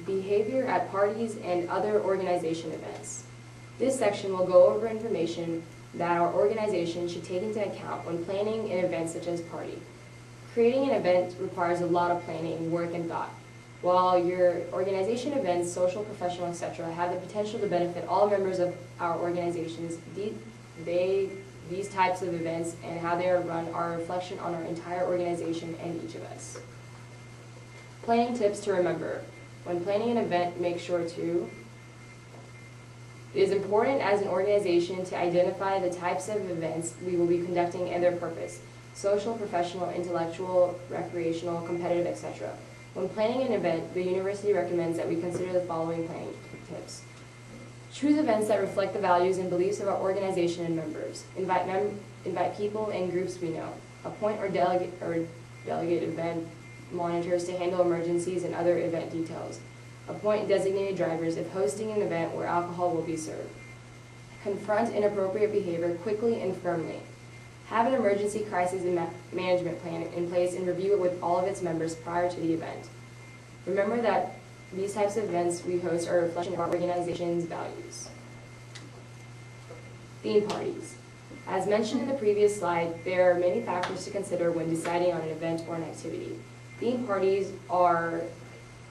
behavior at parties and other organization events. This section will go over information that our organization should take into account when planning an event such as party. Creating an event requires a lot of planning, work, and thought. While your organization events, social, professional, etc., have the potential to benefit all members of our organizations, these types of events and how they are run are a reflection on our entire organization and each of us. Planning tips to remember. When planning an event, make sure to: it is important as an organization to identify the types of events we will be conducting and their purpose: social, professional, intellectual, recreational, competitive, etc. When planning an event, the university recommends that we consider the following planning tips. Choose events that reflect the values and beliefs of our organization and members. Invite people and groups we know. Appoint or delegate event monitors to handle emergencies and other event details. Appoint designated drivers if hosting an event where alcohol will be served. Confront inappropriate behavior quickly and firmly. Have an emergency crisis management plan in place and review it with all of its members prior to the event. Remember that these types of events we host are a reflection of our organization's values. Theme parties. As mentioned in the previous slide, there are many factors to consider when deciding on an event or an activity. Theme parties are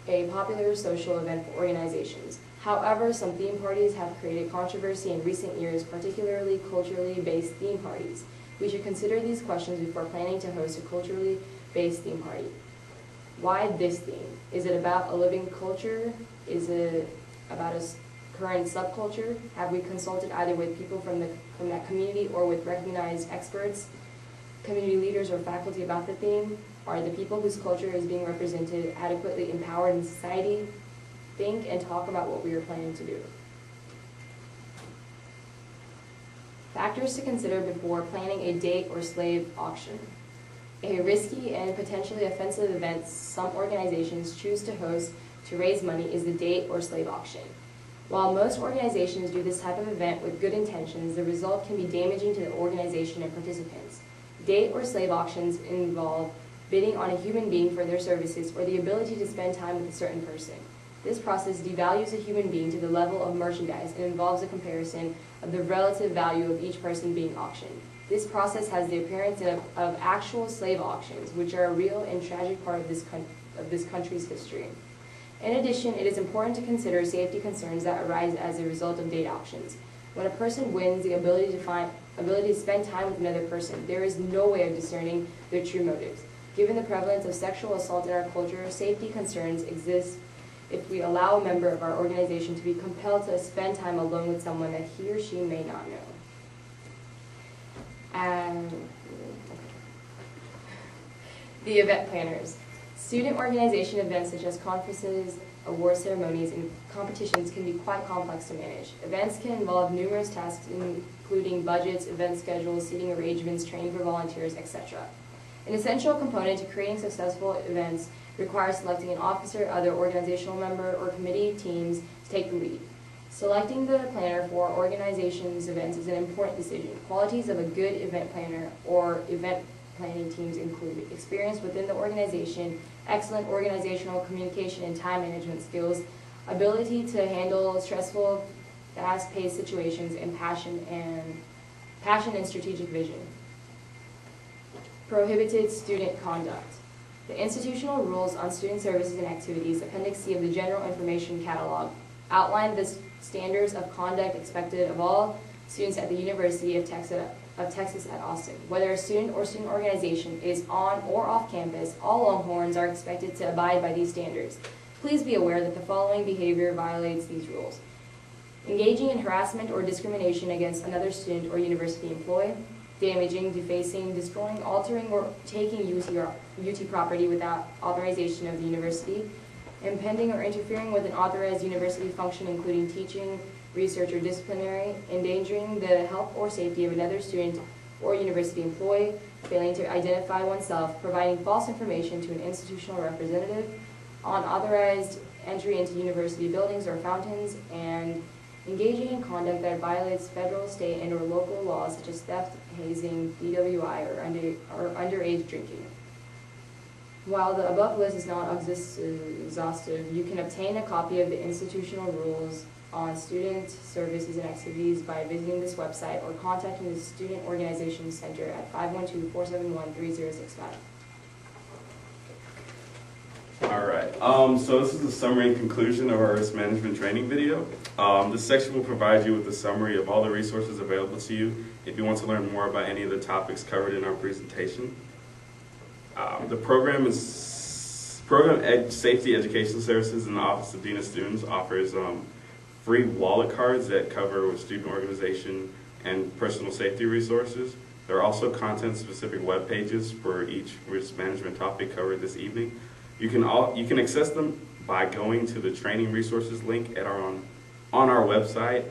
a popular social event for organizations. However, some theme parties have created controversy in recent years, particularly culturally based theme parties. We should consider these questions before planning to host a culturally based theme party. Why this theme? Is it about a living culture? Is it about a current subculture? Have we consulted either with people from that community or with recognized experts, community leaders, or faculty about the theme? Are the people whose culture is being represented adequately empowered in society? Think and talk about what we are planning to do. Factors to consider before planning a date or slave auction. A risky and potentially offensive event some organizations choose to host to raise money is the date or slave auction. While most organizations do this type of event with good intentions, the result can be damaging to the organization and participants. Date or slave auctions involve bidding on a human being for their services or the ability to spend time with a certain person. This process devalues a human being to the level of merchandise and involves a comparison of the relative value of each person being auctioned. This process has the appearance of actual slave auctions, which are a real and tragic part of this country's history. In addition, it is important to consider safety concerns that arise as a result of date auctions. When a person wins the ability to spend time with another person, there is no way of discerning their true motives. Given the prevalence of sexual assault in our culture, safety concerns exist if we allow a member of our organization to be compelled to spend time alone with someone that he or she may not know. The event planners. Student organization events such as conferences, award ceremonies, and competitions can be quite complex to manage. Events can involve numerous tasks including budgets, event schedules, seating arrangements, training for volunteers, etc. An essential component to creating successful events requires selecting an officer, other organizational member, or committee teams to take the lead. Selecting the planner for organization's events is an important decision. Qualities of a good event planner or event planning teams include experience within the organization, excellent organizational communication and time management skills, ability to handle stressful, fast-paced situations, and passion and strategic vision. Prohibited student conduct. The institutional rules on student services and activities, Appendix C of the General Information Catalog, outline the standards of conduct expected of all students at the University of Texas at Austin. Whether a student or student organization is on or off campus, all Longhorns are expected to abide by these standards. Please be aware that the following behavior violates these rules: engaging in harassment or discrimination against another student or university employee, damaging, defacing, destroying, altering, or taking UT property without authorization of the university, impeding or interfering with an authorized university function including teaching, research, or disciplinary, endangering the health or safety of another student or university employee, failing to identify oneself, providing false information to an institutional representative, unauthorized entry into university buildings or fountains, and engaging in conduct that violates federal, state, and/or local laws such as theft, hazing, DWI, or underage drinking. While the above list is not exhaustive, you can obtain a copy of the institutional rules on student services and activities by visiting this website or contacting the Student Organization Center at 512-471-3065. All right, so this is the summary and conclusion of our risk management training video. This section will provide you with a summary of all the resources available to you if you want to learn more about any of the topics covered in our presentation. The program Safety Education Services in the Office of Dean of Students offers free wallet cards that cover student organization and personal safety resources. There are also content-specific web pages for each risk management topic covered this evening. You can access them by going to the training resources link at on our website.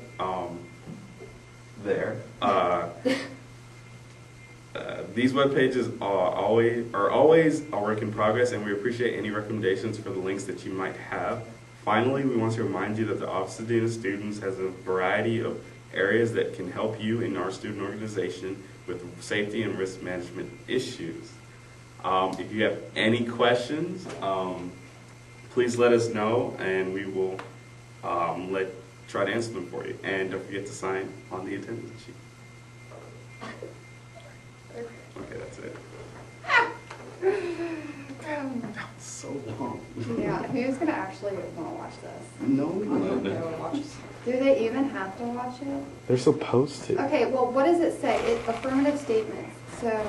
These web pages are always a work in progress, and we appreciate any recommendations for the links that you might have. Finally, we want to remind you that the Office of Dean of Students has a variety of areas that can help you in our student organization with safety and risk management issues. If you have any questions, please let us know, and we will try to answer them for you. And don't forget to sign on the attendance sheet. Okay, that's it. That was so long. Yeah, who's gonna actually want to watch this? No. Do they even have to watch it? They're supposed to. Okay, well, what does it say? It's affirmative statements. So,